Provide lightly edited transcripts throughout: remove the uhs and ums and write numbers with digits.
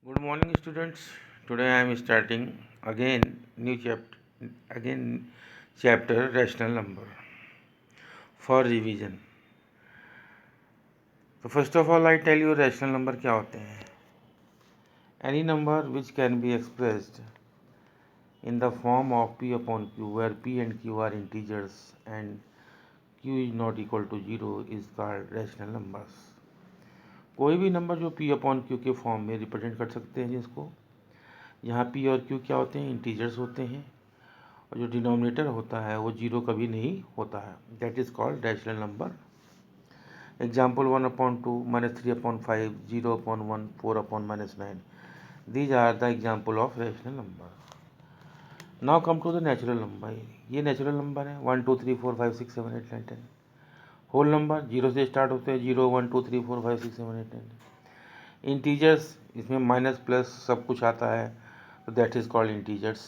Good morning, students. Today I am starting again chapter rational number for revision. So first of all, I tell you rational number क्या होते हैं. Any number which can be expressed in the form of p upon q, where p and q are integers and q is not equal to 0 is called rational numbers. कोई भी number जो p upon q के form में represent कर सकते हैं जिसको, यहाँ p और q क्या होते हैं, इंटीजर्स होते हैं, और जो डिनोमिनेटर होता है वो 0 कभी नहीं होता है. That is called rational number. Example 1/2, -3/5, 0/1, 4/-9. These are the example of rational number. Now come to the natural number. ये नेचुरल नंबर है 1 2 3 4 5 6 7 8 9 10. होल नंबर 0 से स्टार्ट होते हैं, 0 1 2 3 4 5 6 7 8 9. इंटीजर्स, इसमें माइनस प्लस सब कुछ आता है, तो दैट इज कॉल्ड इंटीजर्स.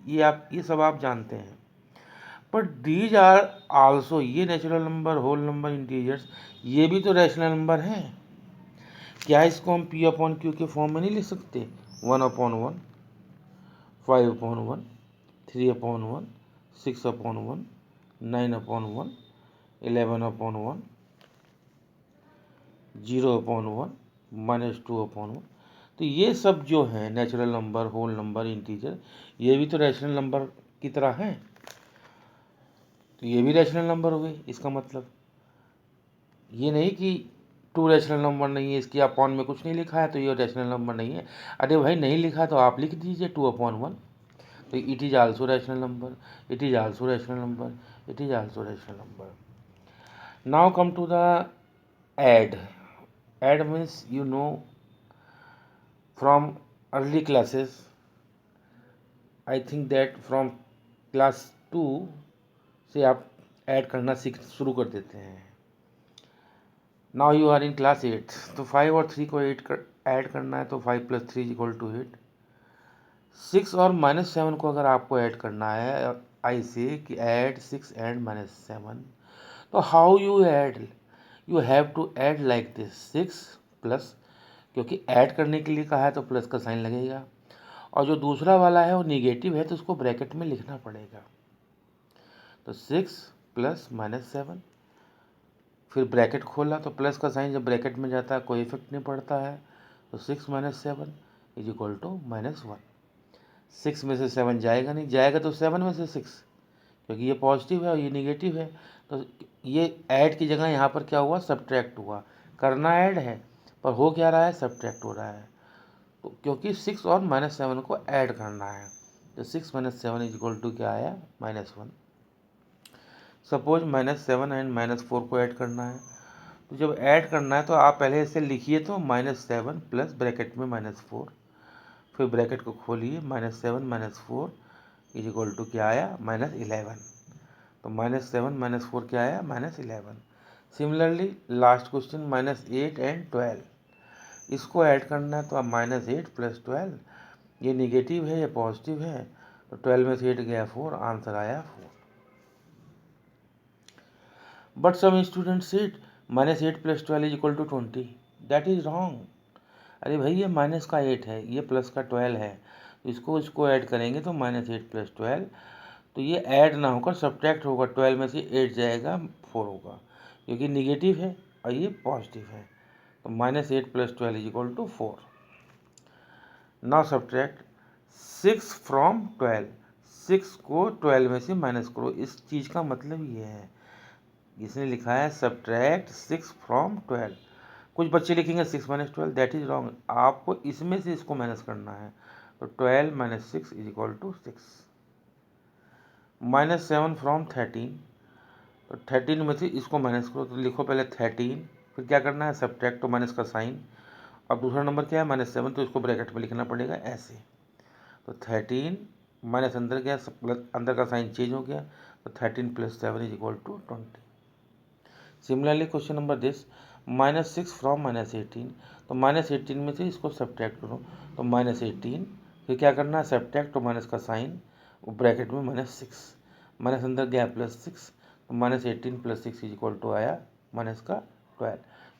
ये सब आप जानते हैं. बट दीज आर आल्सो, ये natural number, whole number, integers, ये भी तो रैशनल नंबर हैं. क्या इसको हम p अपॉन क्यू के फॉर्म में नहीं लिख सकते? 1/1, 5/1, 3/1, 6/1, 9/1, 11/1, 0/1, -2/1. तो ये सब जो है natural number, whole number, integer, ये भी तो रैशनल नंबर की तरह हैं. तो ये भी रैशनल नंबर हुए. इसका मतलब ये नहीं कि टू रैशनल नंबर नहीं है, इसकी अपॉन में कुछ नहीं लिखा है तो ये रैशनल नंबर नहीं है. अरे भाई नहीं लिखा तो आप लिख दीजिए 2/1. तो it is also rational number, it is also rational number, it is also rational number. Now come to the add. Add means you know from early classes, I think that from class 2 से आप add करना शुरू कर देते हैं. Now you are in class 8, तो 5 और 3 को ऐड करना है, तो 5 + 3 = 8. 6 और -7 को अगर आपको ऐड करना है, आई से कि ऐड 6 एंड -7, तो how you add? You have to add like this, 6 plus, क्योंकि ऐड करने के लिए कहा है तो प्लस का साइन लगेगा, और जो दूसरा वाला है वो निगेटिव है तो उसको ब्रैकेट में लिखना पड़ेगा. तो 6 + -7, फिर ब्रैकेट खोला तो प्लस का साइन जब ब्रैकेट में जाता है कोई इफेक्ट नहीं पड़ता है, तो 6 - 7 = -1. 6 में से 7 जाएगा नहीं, जाएगा तो 7 में से 6, क्योंकि ये पॉजिटिव है और ये निगेटिव है. तो ये ऐड की जगह यहाँ पर क्या हुआ, सब्ट्रैक्ट हुआ. करना ऐड है पर हो क्या रहा है, सब्ट्रैक्ट हो रहा है. तो क्योंकि 6 और -7 को ऐड करना है, तो 6 - 7 = क्या आया, -1. सपोज -7 एंड -4 को ऐड करना है, तो जब ऐड करना है तो आप पहले इसे लिखिए, तो -7 प्लस ब्रैकेट में -4, फिर ब्रैकेट को खोलिए, -7 -4 = क्या आया, -11. तो -7 -4 क्या आया, -11. सिमिलरली लास्ट क्वेश्चन -8 एंड 12, इसको ऐड करना है तो आप -8 + 12, ये निगेटिव है, ये पॉजिटिव है, तो 12 में से 8 गया 4, आंसर आया 4. But some students said -8 + 12 = 20. That is wrong. अरे भाई ये माइनस का 8 है, ये प्लस का 12 है, तो इसको ऐड करेंगे तो -8 + 12, तो ये ऐड ना होकर सब्ट्रैक्ट होगा. 12 में से 8 जाएगा, 4 होगा, क्योंकि निगेटिव है और ये पॉजिटिव है. तो -8 + 12 = 4. Now subtract 6 from 12. 6 को 12 में से माइनस करो. इस चीज़ का मतलब ये है, इसने लिखा है सब्ट्रैक्ट 6 फ्रॉम 12. कुछ बच्चे लिखेंगे 6 - 12, दैट इज रॉन्ग. आपको इसमें से इसको माइनस करना है, तो 12 - 6 = 6. -7 फ्रॉम 13, तो 13 में से इसको माइनस करो, तो लिखो पहले 13, फिर क्या करना है, सब्ट्रैक्ट, तो माइनस का साइन. अब दूसरा नंबर क्या है, -7, तो इसको ब्रैकेट में लिखना पड़ेगा ऐसे. तो 13 माइनस अंदर गया, अंदर का साइन चेंज हो गया, तो 13 + 7 = 20. Similarly question number this, -6 from -18, तो -18 में से इसको सब्ट्रैक्ट करो, तो -18, फिर क्या करना है, सब्ट्रैक्ट, तो माइनस का साइन, ब्रैकेट में -6, माइनस अंदर गया +6, तो -18 + 6 = आया -12.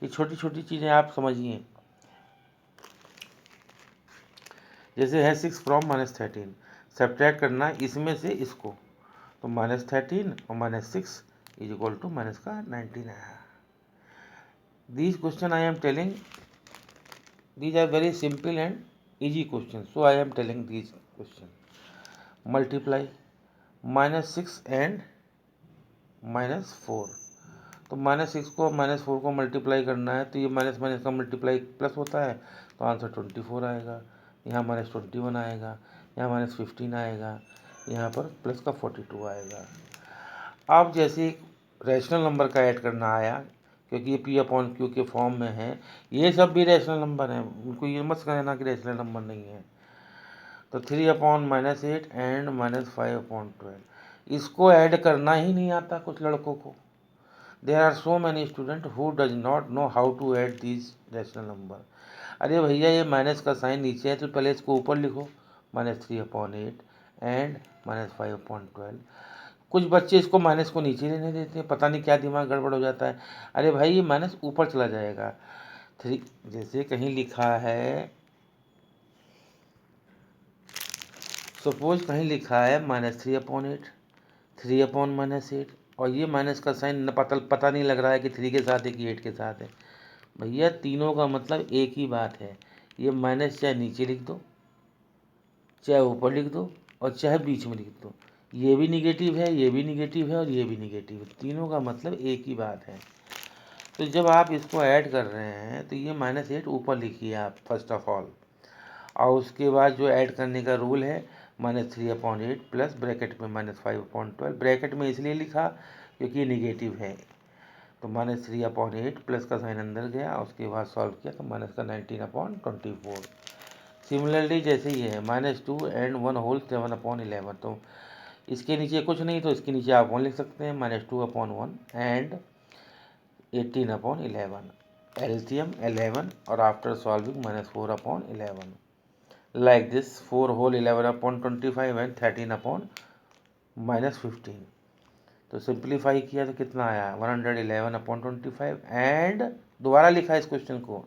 ये छोटी छोटी चीज़ें आप समझिए. जैसे है 6 फ्रॉम -13, सब्ट्रैक्ट करना है इसमें से इसको, तो -13 और -6 इज इक्वल टू माइनस का 19 है। These question I am telling, these are very simple and easy questions, so I am telling these question. Multiply -6 and -4, तो -6 को -4 को मल्टीप्लाई करना है, तो ये माइनस माइनस का मल्टीप्लाई प्लस होता है, तो आंसर 24 आएगा। यहाँ -21 आएगा, यहाँ -15 आएगा, यहाँ पर प्लस का 42 आएगा। अब जैसे रैशनल नंबर का ऐड करना आया, क्योंकि ये P/Q के फॉर्म में है, ये सब भी रैशनल नंबर है, उनको ये मत कहना कि रैशनल नंबर नहीं है। तो 3/-8 एंड -5/12, इसको ऐड करना ही नहीं आता कुछ लड़कों को। There are so many student who does not know how to add these rational number. अरे भैया ये माइनस का साइन नीचे है, तो पहले इसको ऊपर लिखो, -3/8 एंड -5/12। कुछ बच्चे इसको माइनस को नीचे लेने देते हैं, पता नहीं क्या दिमाग गड़बड़ हो जाता है। अरे भाई ये माइनस ऊपर चला जाएगा। 3, जैसे कहीं लिखा है, सपोज कहीं लिखा है -3/8, 3/-8, और ये माइनस का साइन पता नहीं लग रहा है कि 3 के साथ है कि 8 के साथ है। भैया तीनों का मतलब एक ही बात है, ये माइनस चाहे नीचे लिख दो, चाहे ऊपर लिख दो, और चाहे बीच में लिख दो, ये भी निगेटिव है, ये भी निगेटिव है, और ये भी निगेटिव है, तीनों का मतलब एक ही बात है। तो जब आप इसको ऐड कर रहे हैं, तो ये -8 ऊपर लिखिए आप फर्स्ट ऑफ ऑल, और उसके बाद जो ऐड करने का रूल है, -3/8 प्लस ब्रैकेट में -5/12। ब्रैकेट में इसलिए लिखा क्योंकि ये निगेटिव है, तो -3/8 प्लस का साइन अंदर गया, उसके बाद सॉल्व किया तो माइनस का 19/24। सिमिलरली जैसे ये है -2 एंड 1 होल 7/11, तो इसके नीचे कुछ नहीं, तो इसके नीचे आप 1 लिख सकते हैं, -2/1 एंड 18/11, एलसीएम 11, और after solving -4/11, like this 4 whole 11/25 and 13/-15। तो सिंप्लीफाई किया तो कितना आया, 111/25, एंड दोबारा लिखा इस क्वेश्चन को,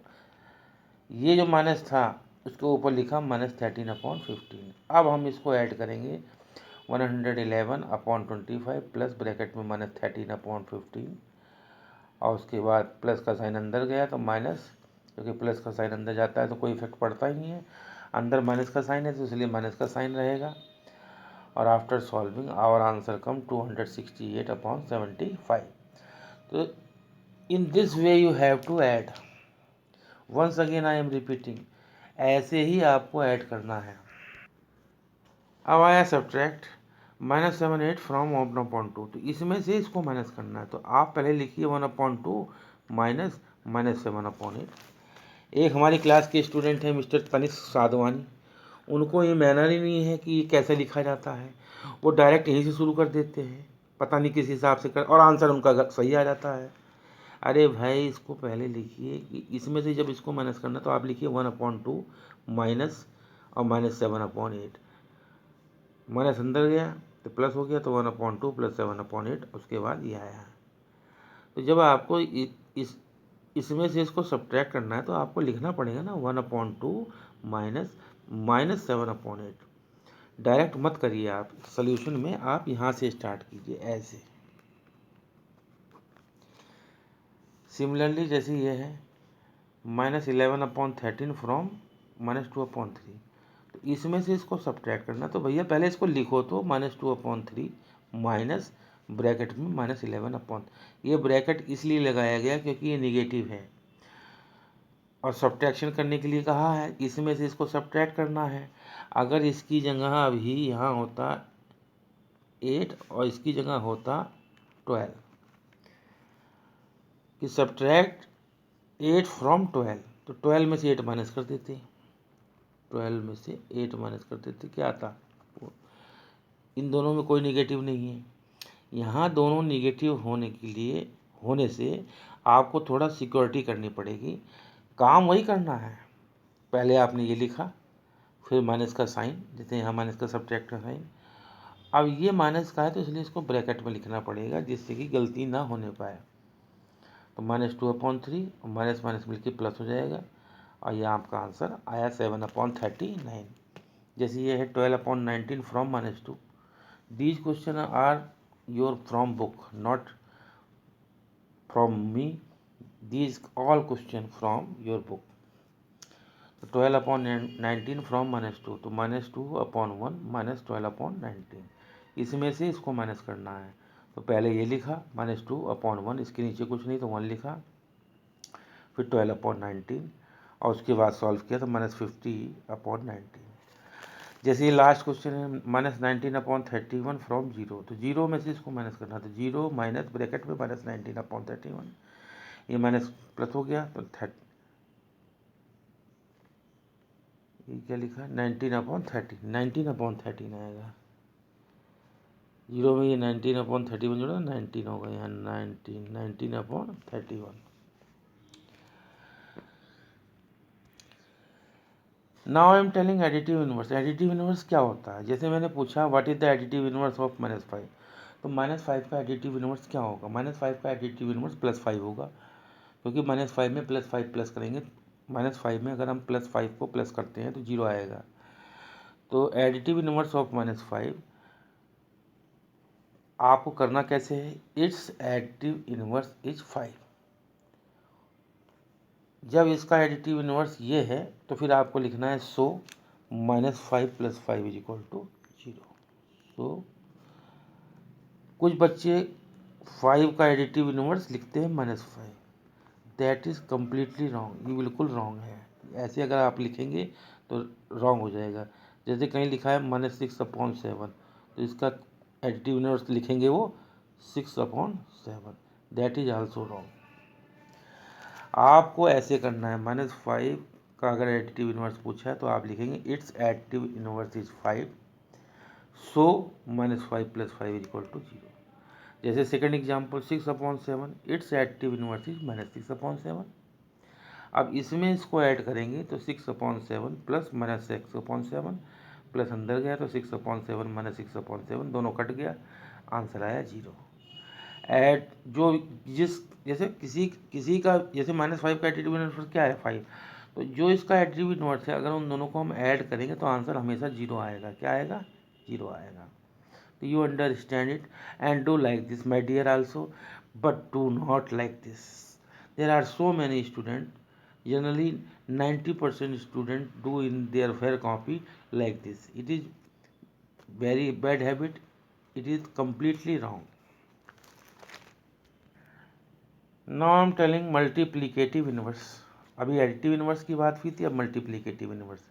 ये जो माइनस था उसके ऊपर लिखा -13/15। अब हम इसको ऐड करेंगे, 111/25 प्लस ब्रैकेट में -13/15, और उसके बाद प्लस का साइन अंदर गया तो माइनस, क्योंकि प्लस का साइन अंदर जाता है तो कोई इफेक्ट पड़ता ही नहीं है, अंदर माइनस का साइन है तो इसलिए माइनस का साइन रहेगा, और after solving our answer come 268/75। तो in this way you have to add, once again I am repeating, ऐसे ही आपको ऐड करना है। अब आया सब्ट्रैक्ट -7/8 फ्रॉम 1/2, तो इसमें से इसको माइनस करना है, तो आप पहले लिखिए 1/2 माइनस -7/8। एक हमारी क्लास के स्टूडेंट हैं मिस्टर तनिष्क साधवानी, उनको ये मैनर ही नहीं है कि ये कैसे लिखा जाता है, वो डायरेक्ट यहीं से शुरू कर देते हैं, पता नहीं किस हिसाब से कर, और आंसर उनका सही आ जाता है। अरे भाई इसको पहले लिखिए कि इसमें से जब इसको माइनस करना तो आप लिखिए 1/2 माइनस और -7/8, माइनस अंदर गया तो प्लस हो गया, तो 1/2 प्लस 7/8, उसके बाद ये आया। तो जब आपको इसमें से इसको सब्ट्रैक्ट करना है तो आपको लिखना पड़ेगा ना 1/2 माइनस -7/8। डायरेक्ट मत करिए आप, सोल्यूशन में आप यहाँ से स्टार्ट कीजिए ऐसे। सिमिलरली जैसे ये है -11/13 फ्रॉम -2/3, तो इसमें से इसको सब्ट्रैक्ट करना, तो भैया पहले इसको लिखो तो -2/3 माइनस ब्रैकेट में -11/, ये ब्रैकेट इसलिए लगाया गया क्योंकि ये निगेटिव है, और सब्ट्रैक्शन करने के लिए कहा है, इसमें से इसको सब्ट्रैक्ट करना है। अगर इसकी जगह अभी यहाँ होता 8 और इसकी जगह होता 12, कि सब्ट्रैक्ट 8 फ्रॉम 12, तो 12 में से 8 माइनस कर देते, 12 में से 8 माइनस कर देते, क्या आता, इन दोनों में कोई निगेटिव नहीं है। यहाँ दोनों निगेटिव होने से आपको थोड़ा सिक्योरिटी करनी पड़ेगी, काम वही करना है, पहले आपने ये लिखा, फिर माइनस का साइन, जैसे यहाँ माइनस का सब्ट्रैक्ट का साइन, अब ये माइनस का है तो इसलिए इसको ब्रैकेट में लिखना पड़ेगा जिससे कि गलती ना होने पाए। तो -2/3 माइनस माइनस मिलकर प्लस हो जाएगा, और ये आपका आंसर आया 7/39। जैसे ये है 12/19 from -2। These question are your from book, not from me. These all question from your book. तो 12/19 फ्रॉम -2, तो -2/1 -12/19, इसमें से इसको माइनस करना है। तो पहले ये लिखा -2/1, इसके नीचे कुछ नहीं तो 1 लिखा, फिर 12/19 और उसके बाद सॉल्व किया तो -50/19। जैसे ये लास्ट क्वेश्चन है -19/31 फ्रॉम 0, तो 0 में से इसको माइनस करना, तो 0 माइनस ब्रैकेट में -19/31, ये माइनस प्लस हो गया तो ये क्या लिखा है 19/13 आएगा। 0 में ये 19/31 जोड़ा 19 होगा, यहाँ 19/31। Now I am telling additive inverse. Additive inverse क्या होता है? जैसे मैंने पूछा what is the additive inverse of -5, तो -5 का एडिटिव इनवर्स क्या होगा? -5 का एडिटिव इनवर्स +5 होगा, क्योंकि -5 में +5 प्लस करेंगे, -5 में अगर हम +5 को प्लस करते हैं तो 0 आएगा। तो एडिटिव इनवर्स ऑफ -5 आपको करना कैसे है? It's additive inverse is 5। जब इसका एडिटिव इनवर्स ये है तो फिर आपको लिखना है सो -5 + 5 = 0। सो कुछ बच्चे 5 का एडिटिव इनवर्स लिखते हैं -5, दैट इज़ कम्प्लीटली रॉन्ग, ये बिल्कुल रॉन्ग है। ऐसे अगर आप लिखेंगे तो रॉन्ग हो जाएगा। जैसे कहीं लिखा है -6/7, तो इसका एडिटिव इनवर्स लिखेंगे वो 6/7, दैट इज आल्सो रॉन्ग। आपको ऐसे करना है, -5 का अगर एडिटिव इनवर्स पूछा है तो आप लिखेंगे इट्स एडिटिव इनवर्स इज 5, सो -5 + 5 = 0। जैसे second example 6/7, it's additive inverse is -6/7। अब इसमें इसको ऐड करेंगे तो 6/7 प्लस -6/7 प्लस अंदर गया तो 6/7 -6/7 दोनों कट गया, आंसर आया 0। ऐड जो जिस जैसे किसी का जैसे -5 का एडिटिव इनवर्स क्या है 5, तो जो इसका एडिटिव इनवर्स है अगर उन दोनों को हम ऐड करेंगे तो आंसर हमेशा 0 आएगा। क्या आएगा? 0 आएगा। तो you understand it and do like this my dear also, but do not like this. There are so many student, generally 90% student do in their fair copy like this. It is very bad habit, it is completely wrong. Now I am telling multiplicative inverse। अभी additive inverse की बात हुई थी, अब multiplicative inverse.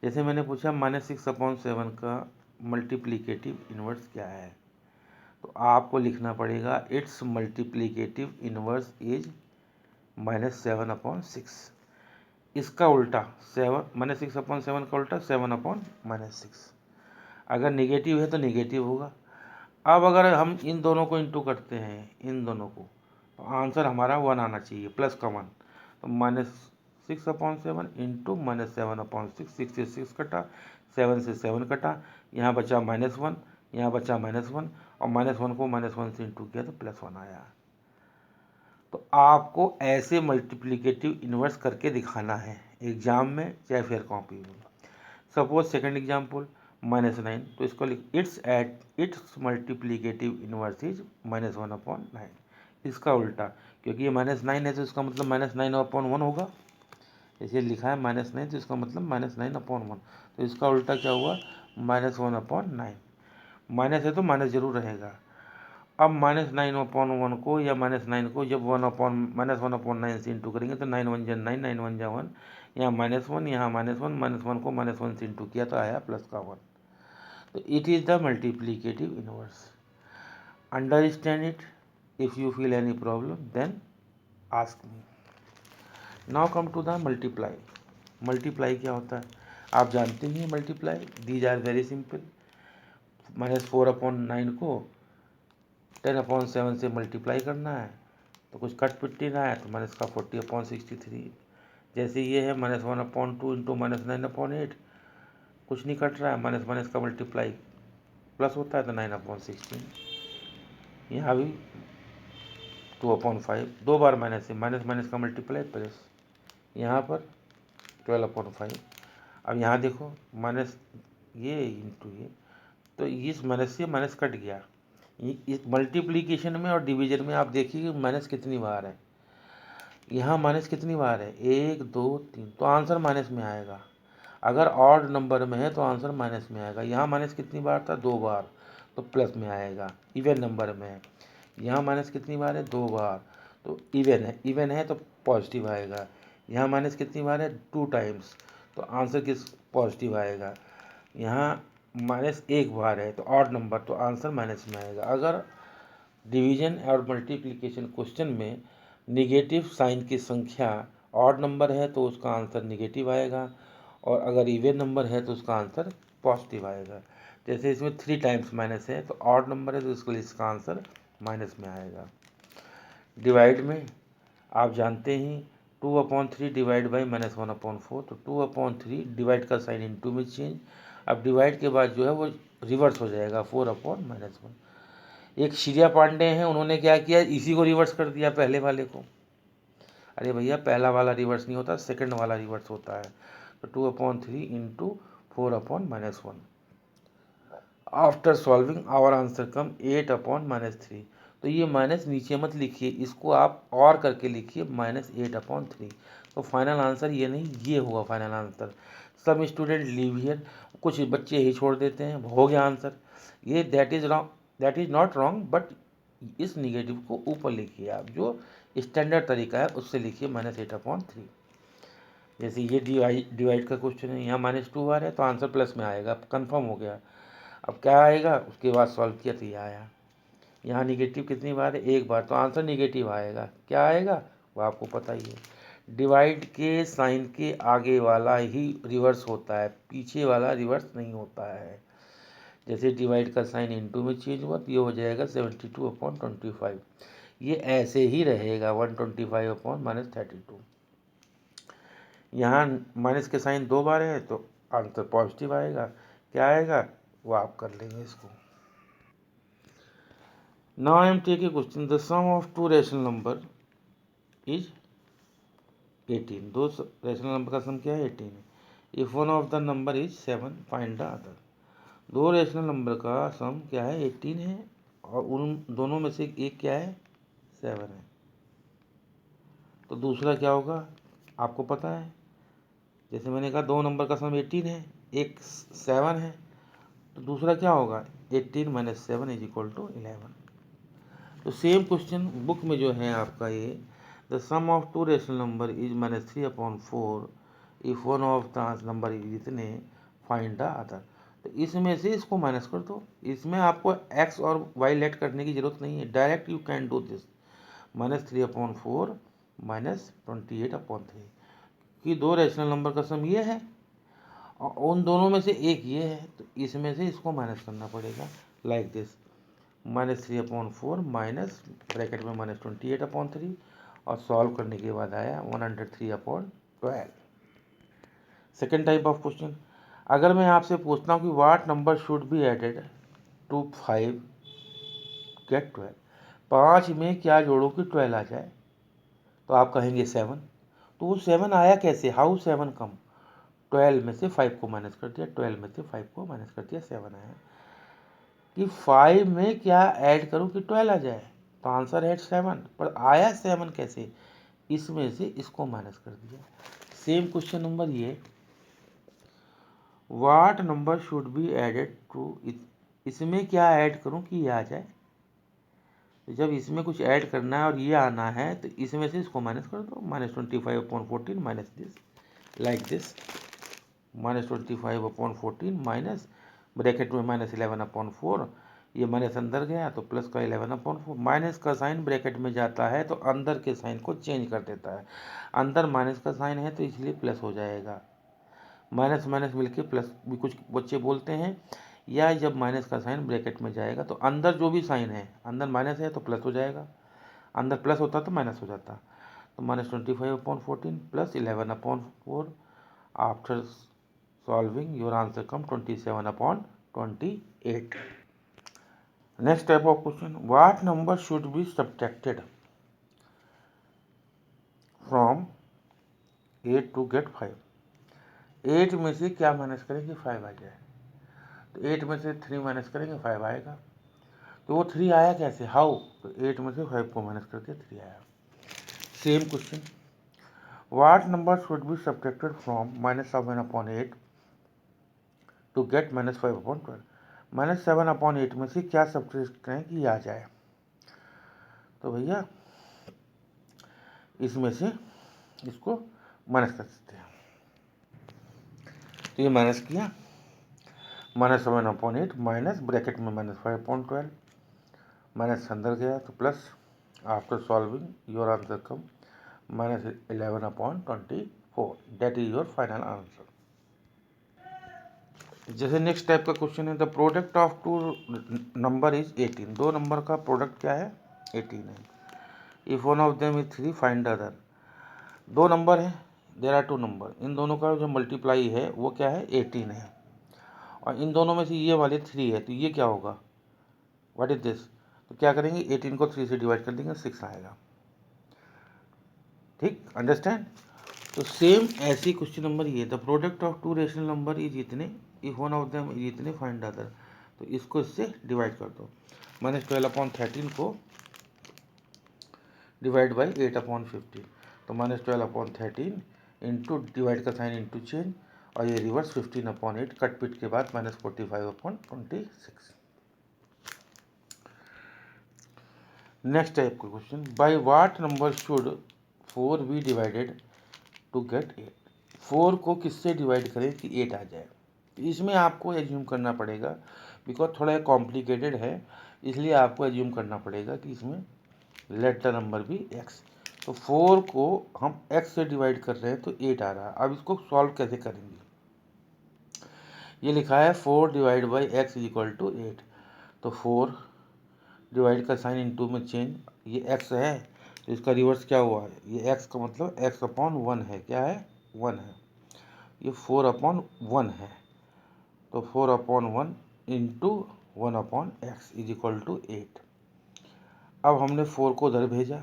जैसे मैंने पूछा -6/7 का मल्टीप्लिकेटिव इनवर्स क्या है, तो आपको लिखना पड़ेगा इट्स मल्टीप्लिकेटिव इनवर्स इज -7/6। इसका उल्टा 7 -6/7 का उल्टा 7/-6। अगर निगेटिव है तो निगेटिव होगा। अब अगर हम इन दोनों को इंटू करते हैं, इन दोनों को, तो आंसर हमारा 1 आना चाहिए, प्लस का 1। तो -6/7 इंटू -7/6, 6 से 6 कटा, 7 से 7 कटा, यहाँ बचा -1, यहाँ बचा -1 और -1 को -1 से इंटू किया तो +1 आया। तो आपको ऐसे मल्टीप्लिकेटिव इन्वर्स करके दिखाना है एग्जाम में चाहे फिर कॉपी में। सपोज सेकंड एग्जांपल -9, तो इसको लिख इट्स मल्टीप्लिकेटिव इन्वर्स इज -1/9। इसका उल्टा, क्योंकि ये -9 है तो इसका मतलब -9/1 होगा। जैसे लिखा है -9 तो इसका मतलब -9/1, तो इसका उल्टा क्या हुआ? -1/9। माइनस है तो माइनस जरूर रहेगा। अब -9/1 को या -9 को जब -1/9 से इंटू करेंगे तो 9 1 जा 9, 9 1 जा 1, यहाँ -1, यहाँ -1, -1 को -1 से इंटू किया तो आया +1। तो it is the multiplicative inverse. Understand it. If you feel any problem then ask me. Now come to the multiply. Multiply क्या होता है आप जानते ही हैं। Multiply these are very simple. -4/9 को 10/7 से मल्टीप्लाई करना है, तो कुछ कट पिट्टी ना है तो माइनस का 40/63। जैसे ये है -1/2 इंटू -9/8, कुछ नहीं कट रहा है, माइनस माइनस का मल्टीप्लाई प्लस होता है तो 9/16। यहाँ भी 2/5, 2 बार माइनस है, माइनस माइनस का मल्टीप्लाई प्लस, यहाँ पर 12/5। अब यहाँ देखो ये इंटू ये, तो इस माइनस से माइनस कट गया। इस मल्टीप्लिकेशन में और डिवीजन में आप देखिए कि माइनस कितनी बार है, यहाँ माइनस कितनी बार है, 1 2 3, तो आंसर माइनस में आएगा। अगर ऑड नंबर में है तो आंसर माइनस में आएगा। यहाँ माइनस कितनी बार था, 2 बार, तो प्लस में आएगा। इवन नंबर में है, यहाँ माइनस कितनी बार है, 2 बार, तो इवन है तो पॉजिटिव आएगा। यहाँ माइनस कितनी बार है, 2 टाइम्स, तो आंसर किस पॉजिटिव आएगा। यहाँ माइनस 1 बार है तो ऑड नंबर, तो आंसर माइनस में आएगा। अगर डिवीजन और मल्टीप्लिकेशन क्वेश्चन में निगेटिव साइन की संख्या ऑड नंबर है तो उसका आंसर निगेटिव आएगा, और अगर इवन नंबर है तो उसका आंसर पॉजिटिव आएगा। जैसे इसमें 3 टाइम्स माइनस है तो ऑड नंबर है तो इसका आंसर माइनस में आएगा। डिवाइड में आप जानते ही 2/3 डिवाइड बाई -1/4, तो 2/3 डिवाइड का साइन इनटू में चेंज। अब डिवाइड के बाद जो है वो रिवर्स हो जाएगा, 4/-1। एक श्रिया पांडे हैं, उन्होंने क्या किया, इसी को रिवर्स कर दिया पहले वाले को। अरे भैया पहला वाला रिवर्स नहीं होता, सेकंड वाला रिवर्स होता है। तो 2/3 into 4/-1। After solving our answer come 8/-3। तो ये माइनस नीचे मत लिखिए, इसको आप और करके लिखिए -8/3। तो फाइनल आंसर ये नहीं, ये होगा फाइनल आंसर। सब स्टूडेंट लीव हियर, कुछ बच्चे ही छोड़ देते हैं, हो गया आंसर। ये that is wrong, that is not wrong, but इस निगेटिव को ऊपर लिखिए आप, जो स्टैंडर्ड तरीका है उससे लिखिए -8/3। जैसे ये डिवाइड का क्वेश्चन है, यहाँ -2 बार है तो आंसर प्लस में आएगा, कंफर्म हो गया। अब क्या आएगा, उसके बाद सॉल्व किया तो ये आया। यहाँ निगेटिव कितनी बार है, 1 बार, तो आंसर निगेटिव आएगा। क्या आएगा वो आपको पता ही है। डिवाइड के साइन के आगे वाला ही रिवर्स होता है, पीछे वाला रिवर्स नहीं होता है। जैसे डिवाइड का साइन इनटू में चेंज हुआ तो ये हो जाएगा 72/25। ये ऐसे ही रहेगा 125/-32। यहाँ माइनस के साइन 2 बार है तो आंसर पॉजिटिव आएगा। क्या आएगा वो आप कर लेंगे इसको। Now I am taking a question. The sum of two rational number is 18. दो rational number का सम क्या है, 18 है। If one of the number is 7, find the other. दो रेशनल नंबर का सम क्या है, 18 है, और उन दोनों में से एक क्या है, 7 है। तो दूसरा क्या होगा आपको पता है। जैसे मैंने कहा दो नंबर का सम 18 है, एक 7 है, तो दूसरा क्या होगा, 18 - 7 = 11। तो सेम क्वेश्चन बुक में जो है आपका ये, the sum of two rational number is -3/4 if one of the number is इतने, फाइंड द अदर। तो इसमें से इसको माइनस कर दो, इसमें आपको x और y लेट करने की जरूरत नहीं है, direct you can do this. -3/4 -28/3 कि दो रेशनल नंबर का सम ये है और उन दोनों में से एक ये है, तो इसमें से इसको माइनस करना पड़ेगा, लाइक दिस। -3/4 माइनस ब्रैकेट में -28/3, और सॉल्व करने के बाद आया 103/12। सेकेंड टाइप ऑफ क्वेश्चन, अगर मैं आपसे पूछता हूँ कि what number should be added to 5 get 12, 5 में क्या जोड़ो कि 12 आ जाए, तो आप कहेंगे 7। तो वो 7 आया कैसे, हाउ 7 कम, 12 में से 5 को माइनस कर दिया, 12 में से 5 को माइनस कर दिया, 7 आया। कि 5 में क्या ऐड करूं कि 12 आ जाए, तो आंसर है 7, पर आया 7 कैसे, इसमें से इसको माइनस कर दिया। सेम क्वेश्चन नंबर ये, what number should be added to, इसमें क्या ऐड करूं कि ये आ जाए। तो जब इसमें कुछ ऐड करना है और ये आना है तो इसमें से इसको माइनस कर दो, -25/14 minus this, like this. -25/14 minus bracket में -11/4, ये माइनस अंदर गया तो प्लस का 11/4। माइनस का साइन ब्रैकेट में जाता है तो अंदर के साइन को चेंज कर देता है, अंदर माइनस का साइन है तो इसलिए प्लस हो जाएगा। माइनस माइनस मिलके प्लस भी कुछ बच्चे बोलते हैं, या जब माइनस का साइन ब्रैकेट में जाएगा तो अंदर जो भी साइन है, अंदर माइनस है तो प्लस हो जाएगा, अंदर प्लस होता तो माइनस हो जाता। तो -25/14 plus 11/4, after solving your answer come 27/28. Next type of question, what number should be subtracted from 8 to get 5। 8 में से क्या माइनस करें कि 5 आ जाए। तो 8 में से 3 माइनस करेंगे 5 आएगा। तो वो 3 आया कैसे, हाउ, तो 8 में से 5 को माइनस करके 3 आया। Same question, what number should be subtracted from -7/8 to get -5/12। -7/8 में से क्या सब्ट्रैक्ट करें कि आ जाए, तो भैया इसमें से इसको माइनस कर सकते हैं। तो ये माइनस किया, -7/8 माइनस ब्रैकेट में -5/12, माइनस अंदर गया तो plus, after solving your answer come -11/24, that is your final answer. जैसे नेक्स्ट टाइप का क्वेश्चन है, the product of two number is 18। दो नंबर का प्रोडक्ट क्या है, 18 है। If one of them is 3 find the other. दो नंबर है, देयर आर टू नंबर, इन दोनों का जो मल्टीप्लाई है वो क्या है, 18 है, और इन दोनों में से ये वाले 3 है, तो ये क्या होगा, व्हाट इज दिस, तो क्या करेंगे, 18 को 3 से डिवाइड कर देंगे, 6 आएगा। ठीक, अंडरस्टैंड। तो सेम ऐसी क्वेश्चन नंबर ये, the product of two rational number is इतने, if one of them is इतने फाइंड अदर, तो इसको इससे डिवाइड कर दो। -12/13 को डिवाइड बाई 8/15, तो -12/13 इंटू डिवाइड का साइन इंटू चेंज, और ये रिवर्स 15/8 कट पिट के बाद -45/26। नेक्स्ट टाइप का question, by what number should 4 be divided to get 8। 4 को किससे डिवाइड करें कि 8 आ जाए, इसमें आपको एज्यूम करना पड़ेगा, बिकॉज थोड़ा कॉम्प्लिकेटेड है, इसलिए आपको एज्यूम करना पड़ेगा कि इसमें लेट द नंबर भी x। तो 4 को हम x से डिवाइड कर रहे हैं तो 8 आ रहा है। अब इसको सॉल्व कैसे करेंगे, ये लिखा है 4 divide by x is equal to 8, तो 4 डिवाइड का साइन इनटू में चेंज, ये x है तो इसका रिवर्स क्या हुआ है, ये x का मतलब x/1 है, क्या है, 1 है, ये 4/1 है, तो 4/1 into 1/x is equal to 8। अब हमने 4 को उधर भेजा,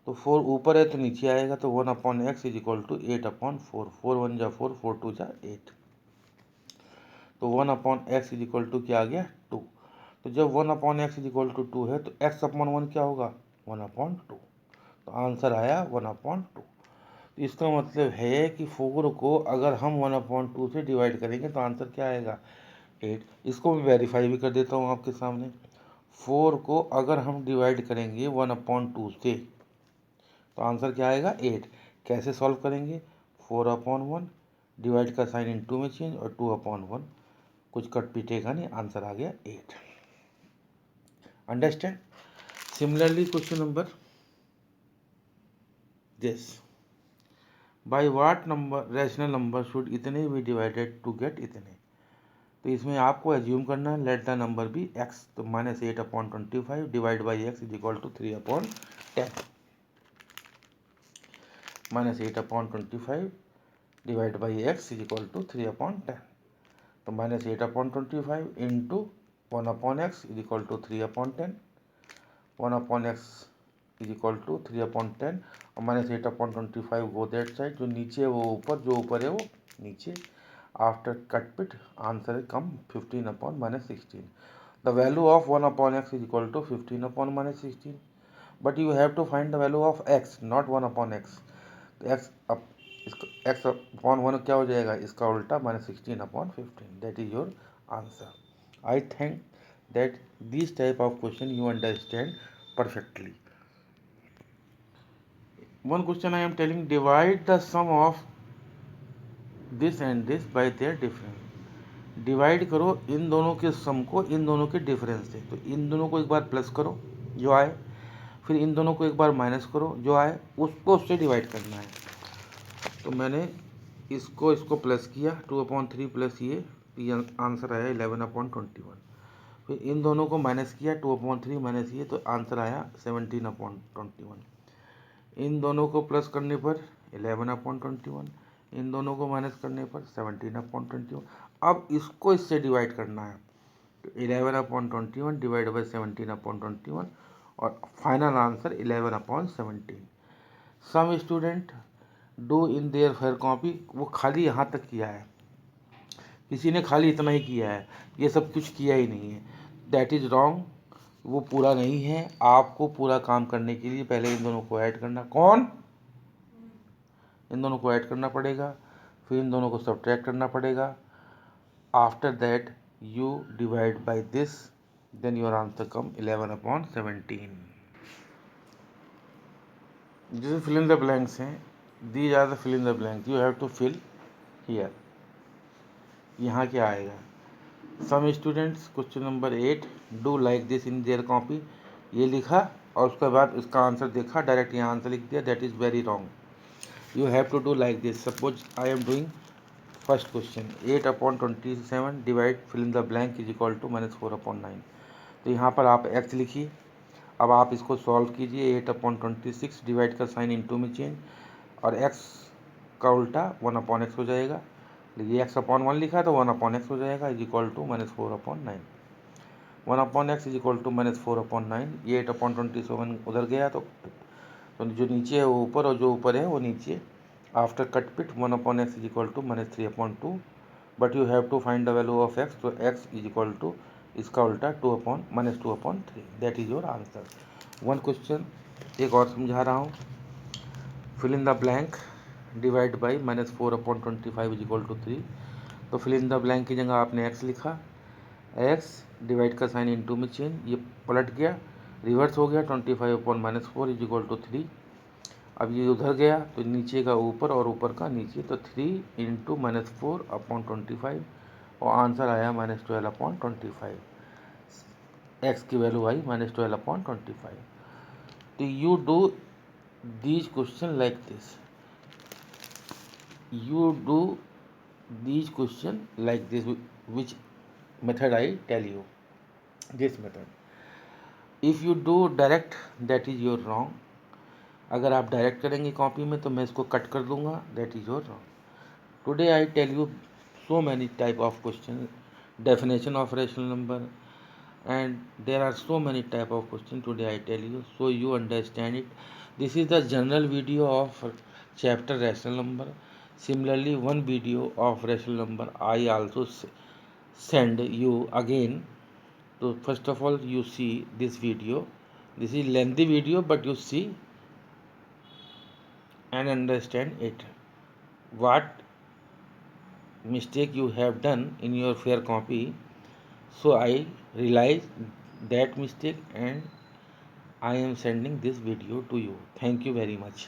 तो 4 ऊपर है तो नीचे आएगा, तो 1/x इज इक्वल टू 8/4, 4 1 जा 4, 4 2 जा 8, तो 1/x इज इक्वल टू क्या आ गया, 2। तो जब 1/x इज इक्वल टू 2 है तो x/1 क्या होगा, 1/2, तो आंसर आया 1/2। तो इसका मतलब है कि 4 को अगर हम 1/2 से डिवाइड करेंगे तो आंसर क्या आएगा, 8। इसको मैं वेरीफाई भी कर देता हूँ आपके सामने, 4 को अगर हम डिवाइड करेंगे 1/2 से तो आंसर क्या आएगा, 8। कैसे सॉल्व करेंगे, 4/1 डिवाइड का साइन इनटू में चेंज और 2/1, कुछ कट पीटेगा नहीं, आंसर आ गया 8। Understand. Similarly question number this, by what number rational number should इतने बी डिवाइडेड टू गेट इतने। तो इसमें आपको एज्यूम करना है let the number be x, तो -8/25 divide by x is equal to 3/10, -8/25 divide by x is equal to 3/10, तो -8/25 into 1/x is equal to 3/10, 1/x is equal to 3/10, और -8/25 go that side, जो नीचे है वो ऊपर, जो ऊपर है वो नीचे, आफ्टर कट पिट answer come 15/-16। The value of 1/x is equal to 15/-16, but you have to find the value of x, not 1/x। तो x/1 क्या हो जाएगा, इसका उल्टा -16/15, that is your answer. I think that this type of question you understand perfectly. One question I am telling, divide the sum of this and this by their difference। Divide करो इन दोनों के सम को इन दोनों के डिफरेंस से, तो इन दोनों को एक बार प्लस करो जो आए, फिर इन दोनों को एक बार माइनस करो जो आए, उसको उससे डिवाइड करना है। तो मैंने इसको प्लस किया, 2/3 प्लस ये आंसर आया 11/21। फिर इन दोनों को माइनस किया, 2/3 माइनस ये, तो आंसर आया 17/21। इन दोनों को प्लस करने पर 11/21, इन दोनों को माइनस करने पर 17/21। अब इसको इससे डिवाइड करना है, तो 11/21 डिवाइड बाई 17/21, और final answer 11/17। Some student do in their fair copy, वो खाली यहाँ तक किया है किसी ने खाली इतना ही किया है, ये सब कुछ किया ही नहीं है, दैट इज़ रॉन्ग। वो पूरा नहीं है। आपको पूरा काम करने के लिए पहले इन दोनों को ऐड करना, कौन, इन दोनों को ऐड करना पड़ेगा, फिर इन दोनों को सब्ट्रैक्ट करना पड़ेगा। After that you divide by this, then your answer come 11/17। जैसे फिल इन द ब्लैंक्स हैं, these are the fill in the blank, you have to fill here. यहाँ क्या आएगा, some students, question number 8, do like this in their copy. ये लिखा और उसके बाद उसका आंसर देखा, डायरेक्ट यहाँ आंसर लिख दिया, that is very wrong. You have to do like this. Suppose I am doing first question, 8/27 divide fill in the blank is equal to -4/9। तो यहाँ पर आप x लिखिए। अब आप इसको सॉल्व कीजिए, 8/26 डिवाइड का साइन इनटू में चेंज, और x का उल्टा 1/x हो जाएगा। देखिए x/1 लिखा तो 1/x हो जाएगा, is equal to -4/9। 1/x is equal to -4/9। ये 8/27 उधर गया तो जो नीचे है वो ऊपर और जो ऊपर है वो नीचे। आफ्टर कट पिट 1/x is equal to -3/2, but you have to find the value of x, तो x इज इक्वल टू इसका उल्टा -2/3, that is your answer. One question एक और समझा रहा हूँ, fill in the blank divide by -4/25 is equal to 3। तो fill in the blank की जगह आपने x लिखा, x डिवाइड का साइन इनटू में चेंज, ये पलट गया, रिवर्स हो गया, 25/-4 इज इक्वल टू 3। अब ये उधर गया तो नीचे का ऊपर और ऊपर का नीचे, तो 3 इंटू -4/25, और आंसर आया -12/25। x की वैल्यू आई -12/25। तो you do these question like this, you do these question like this, which method I tell you, this method. If you do direct, that is your wrong. अगर आप direct करेंगे copy में तो मैं इसको cut कर दूंगा, that is your wrong. Today I tell you so many type of question, definition of rational number, and there are so many type of question today I tell you, so you understand it. This is the general video of chapter rational number. Similarly, one video of rational number I also send you again. So first of all you see this video. This is lengthy video, but you see and understand it, what mistake you have done in your fair copy. So I realize that mistake and I am sending this video to you. Thank you very much.